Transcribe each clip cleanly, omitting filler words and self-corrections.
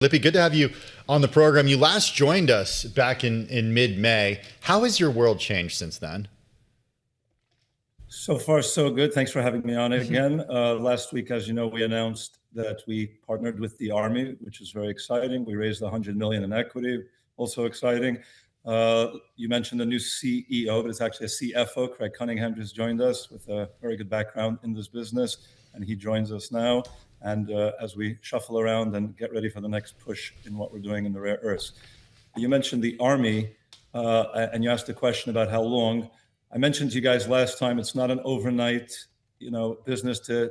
Lippy, good to have you on the program. You last joined us back in mid-May. How has your world changed since then? So far, so good. Thanks for having me on again. Last week, as you know, we announced that we partnered with the Army, which is very exciting. We raised $100 million in equity, also exciting. You mentioned a new CEO, but it's actually a CFO. Craig Cunningham just joined us with a very good background in this business, and he joins us now. And as we shuffle around and get ready for the next push in what we're doing in the rare earths. You mentioned the Army, and you asked a question about how long. I mentioned to you guys last time, it's not an overnight, business to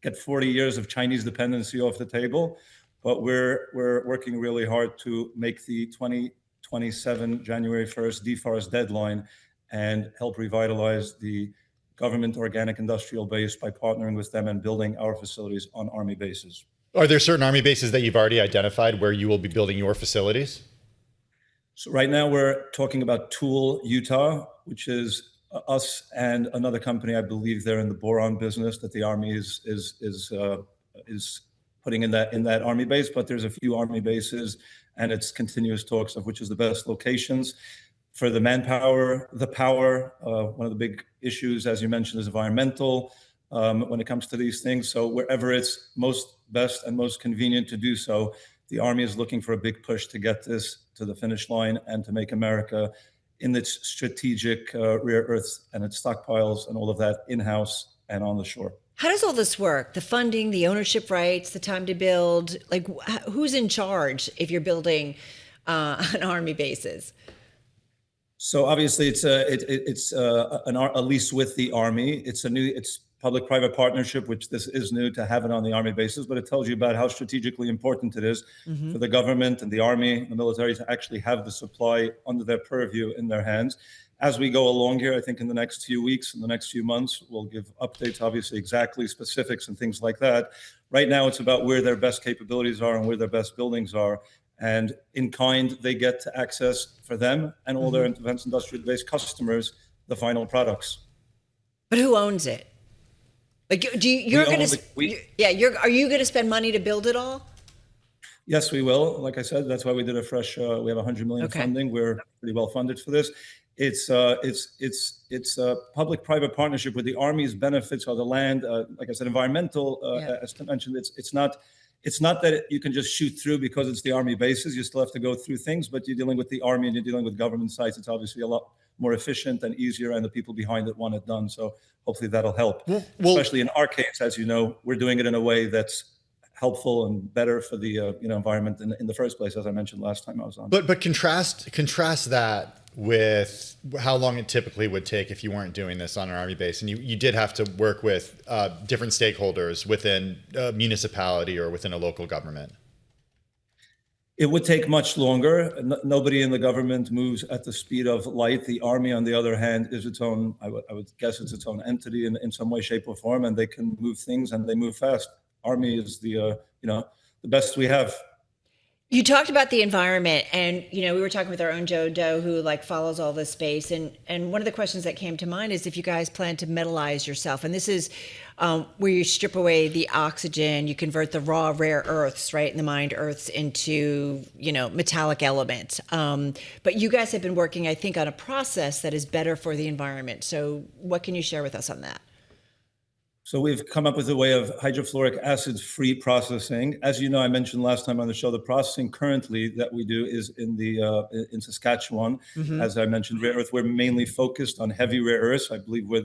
get 40 years of Chinese dependency off the table, but we're working really hard to make the 2027 January 1st deforest deadline and help revitalize the government organic industrial base by partnering with them and building our facilities on Army bases. Are there certain Army bases that you've already identified where you will be building your facilities? So right now we're talking about Tool, Utah, which is us and another company. I believe they're in the boron business that the Army is putting in that Army base. But there's a few Army bases, and it's continuous talks of which is the best locations for the manpower, the power. One of the big issues, as you mentioned, is environmental when it comes to these things. So wherever it's most best and most convenient to do so, the Army is looking for a big push to get this to the finish line and to make America in its strategic rare earths and its stockpiles and all of that in-house and on the shore. How does all this work? The funding, the ownership rights, the time to build, like who's in charge if you're building an Army bases? So obviously it's a lease with the Army. It's public-private partnership, which this is new to have it on the Army bases, but it tells you about how strategically important it is for the government and the Army, the military, to actually have the supply under their purview in their hands. As we go along here, I think in the next few weeks, in the next few months, we'll give updates, obviously exactly specifics and things like that. Right now, it's about where their best capabilities are and where their best buildings are. And in kind, they get to access for them and all their defense industrial-based customers, the final products. But who owns it? Like, are you going to spend money to build it all? Yes, we will. Like I said, that's why we did a fresh. We have $100 million funding. We're pretty well funded for this. It's a public-private partnership where the Army's benefits are the land. Like I said, environmental. As I mentioned, it's not that you can just shoot through because it's the Army bases. You still have to go through things, but you're dealing with the Army and you're dealing with government sites. It's obviously a lot more efficient and easier, and the people behind it want it done. So hopefully that'll help. Especially in our case, as you know, we're doing it in a way that's helpful and better for the environment in the first place, as I mentioned last time I was on. But contrast that with how long it typically would take if you weren't doing this on an Army base, and you did have to work with different stakeholders within a municipality or within a local government. It would take much longer. Nobody in the government moves at the speed of light. The Army, on the other hand, is its own, I would guess it's its own entity in some way, shape, or form, and they can move things and they move fast. Army is the best we have. You talked about the environment, and we were talking with our own Joe Doe, who follows all this space, and one of the questions that came to mind is if you guys plan to metallize yourself, and this is where you strip away the oxygen, you convert the raw rare earths, right, and the mined earths into metallic elements. But you guys have been working, I think, on a process that is better for the environment. So what can you share with us on that? So we've come up with a way of hydrofluoric acid-free processing. As you know, I mentioned last time on the show, the processing currently that we do is in Saskatchewan. As I mentioned, rare earth, we're mainly focused on heavy rare earths. I believe we're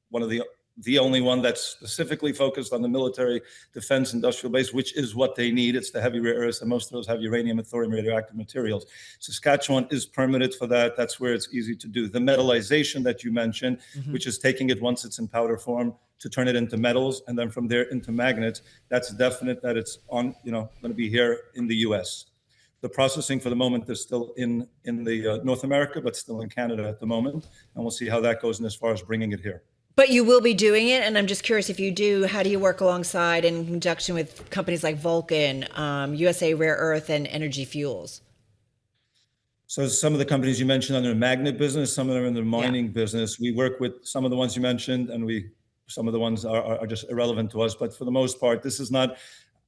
one of the only one that's specifically focused on the military defense industrial base, which is what they need. It's the heavy rare earths, and most of those have uranium and thorium radioactive materials. Saskatchewan is permitted for that. That's where it's easy to do. The metallization that you mentioned, which is taking it once it's in powder form to turn it into metals, and then from there into magnets, that's definite that it's going to be here in the US. The processing for the moment is still in the North America, but still in Canada at the moment. And we'll see how that goes in as far as bringing it here. But you will be doing it, and I'm just curious, if you do, how do you work alongside in conjunction with companies like Vulcan, USA Rare Earth, and Energy Fuels? So some of the companies you mentioned are in the magnet business, some of them are in the mining business. We work with some of the ones you mentioned, and some of the ones are just irrelevant to us. But for the most part, this is not,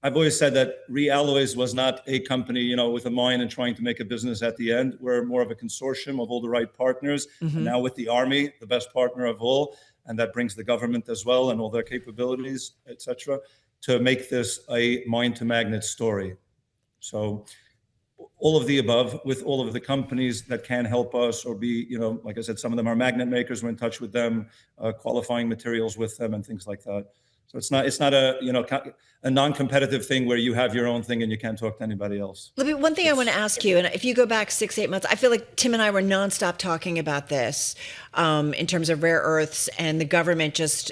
I've always said that REalloys was not a company, with a mind and trying to make a business at the end. We're more of a consortium of all the right partners. And now with the Army, the best partner of all, and that brings the government as well and all their capabilities, et cetera, to make this a mind to magnet story. So all of the above, with all of the companies that can help us or be, like I said, some of them are magnet makers. We're in touch with them, qualifying materials with them and things like that. So it's not a non-competitive thing where you have your own thing and you can't talk to anybody else. Libby, one thing I want to ask you, and if you go back 6-8 months, I feel like Tim and I were nonstop talking about this in terms of rare earths, and the government just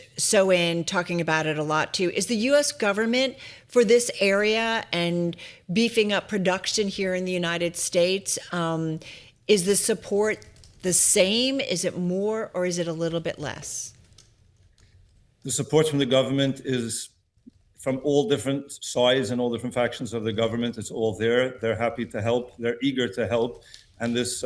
talking about it a lot too. Is the U.S. government for this area and beefing up production here in the United States, is the support the same? Is it more, or is it a little bit less? The support from the government is from all different sides and all different factions of the government. It's all there. They're happy to help. They're eager to help. And this,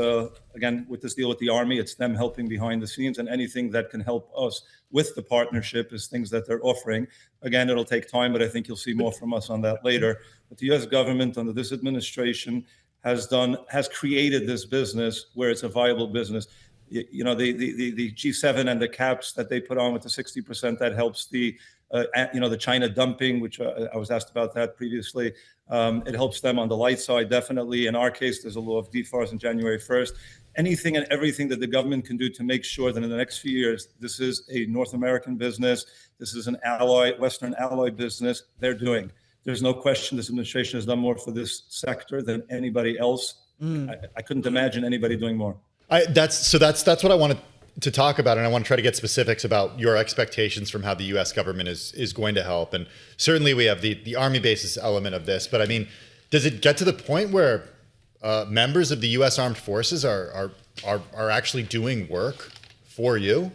again, with this deal with the Army, it's them helping behind the scenes, and anything that can help us with the partnership is things that they're offering. Again, it'll take time, but I think you'll see more from us on that later. But the U.S. government under this administration has created this business where it's a viable business. The G7 and the caps that they put on with the 60%, that helps the China dumping, which I was asked about that previously. It helps them on the light side, definitely. In our case, there's a law of DFARS on January 1st. Anything and everything that the government can do to make sure that in the next few years, this is a North American business, this is an Western alloy business, they're doing. There's no question this administration has done more for this sector than anybody else. I couldn't imagine anybody doing more. That's what I wanted to talk about, and I want to try to get specifics about your expectations from how the U.S. government is going to help. And certainly we have the Army basis element of this, but I mean, does it get to the point where members of the U.S. Armed Forces are actually doing work for you?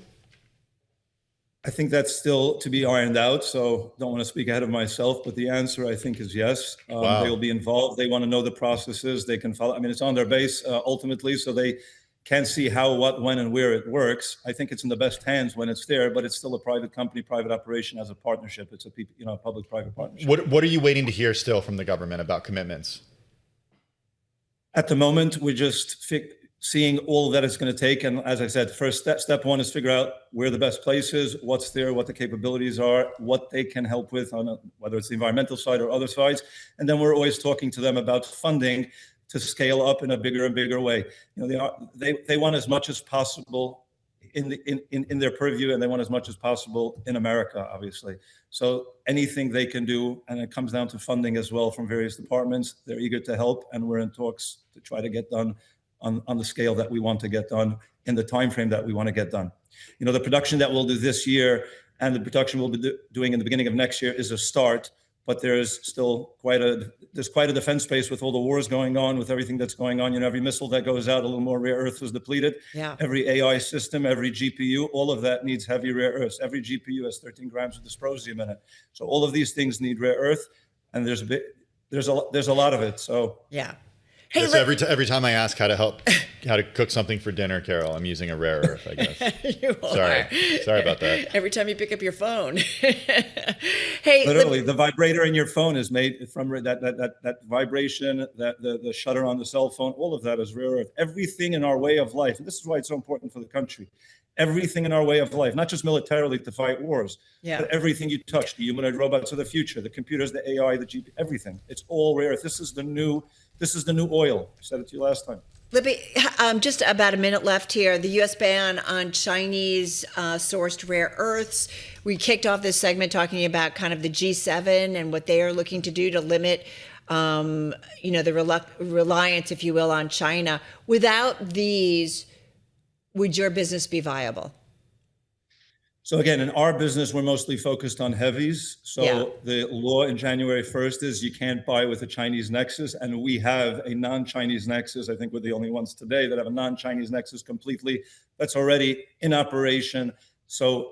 I think that's still to be ironed out, so don't want to speak ahead of myself, but the answer, I think, is yes. Wow. They will be involved. They want to know the processes. They can follow. I mean, it's on their base ultimately, so they can see how, what, when, and where it works. I think it's in the best hands when it's there, but it's still a private company, private operation as a partnership. It's a public-private partnership. What are you waiting to hear still from the government about commitments? At the moment, we're just seeing all that it's going to take. And as I said, first step one is figure out where the best place is, what's there, what the capabilities are, what they can help with on whether it's the environmental side or other sides. And then we're always talking to them about funding to scale up in a bigger and bigger way. They want as much as possible in their purview, and they want as much as possible in America, obviously. So anything they can do, and it comes down to funding as well from various departments, they're eager to help, and we're in talks to try to get done on the scale that we want to get done in the time frame that we want to get done. The production that we'll do this year and the production we'll be doing in the beginning of next year is a start, but there's still quite a defense space with all the wars going on, with everything that's going on. Every missile that goes out, a little more rare earth is depleted. Yeah. Every AI system, every GPU, all of that needs heavy rare earths. Every GPU has 13 grams of dysprosium in it. So all of these things need rare earth, and there's a lot of it. So yeah. Hey, so every time I ask how to cook something for dinner, Carol, I'm using a rare earth, I guess. You are. Sorry about that. Every time you pick up your phone. Hey, literally, the vibrator in your phone is made from that vibration, the shutter on the cell phone. All of that is rare earth. Everything in our way of life, and this is why it's so important for the country. Everything in our way of life, not just militarily to fight wars, but everything you touch, the humanoid robots of the future, the computers, the AI, the GP, everything. It's all rare earth. This is the new oil. I said it to you last time. Libby, just about a minute left here. The U.S. ban on Chinese sourced rare earths. We kicked off this segment talking about kind of the G7 and what they are looking to do to limit, the reliance, if you will, on China. Without these, would your business be viable? So again, in our business, we're mostly focused on heavies. So the law in January 1st is you can't buy with a Chinese nexus. And we have a non-Chinese nexus. I think we're the only ones today that have a non-Chinese nexus completely. That's already in operation. So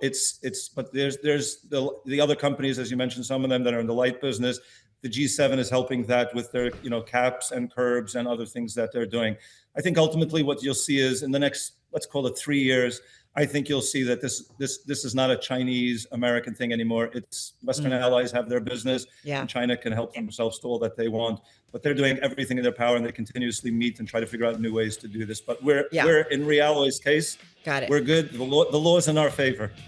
but there's the other companies, as you mentioned, some of them that are in the light business. The G7 is helping that with their, caps and curbs and other things that they're doing. I think ultimately what you'll see is in the next, let's call it 3 years, I think you'll see that this is not a Chinese American thing anymore. It's Western allies have their business, and China can help themselves to all that they want. But they're doing everything in their power, and they continuously meet and try to figure out new ways to do this. But we're in REalloy's case. Got it. We're good. The law is in our favor.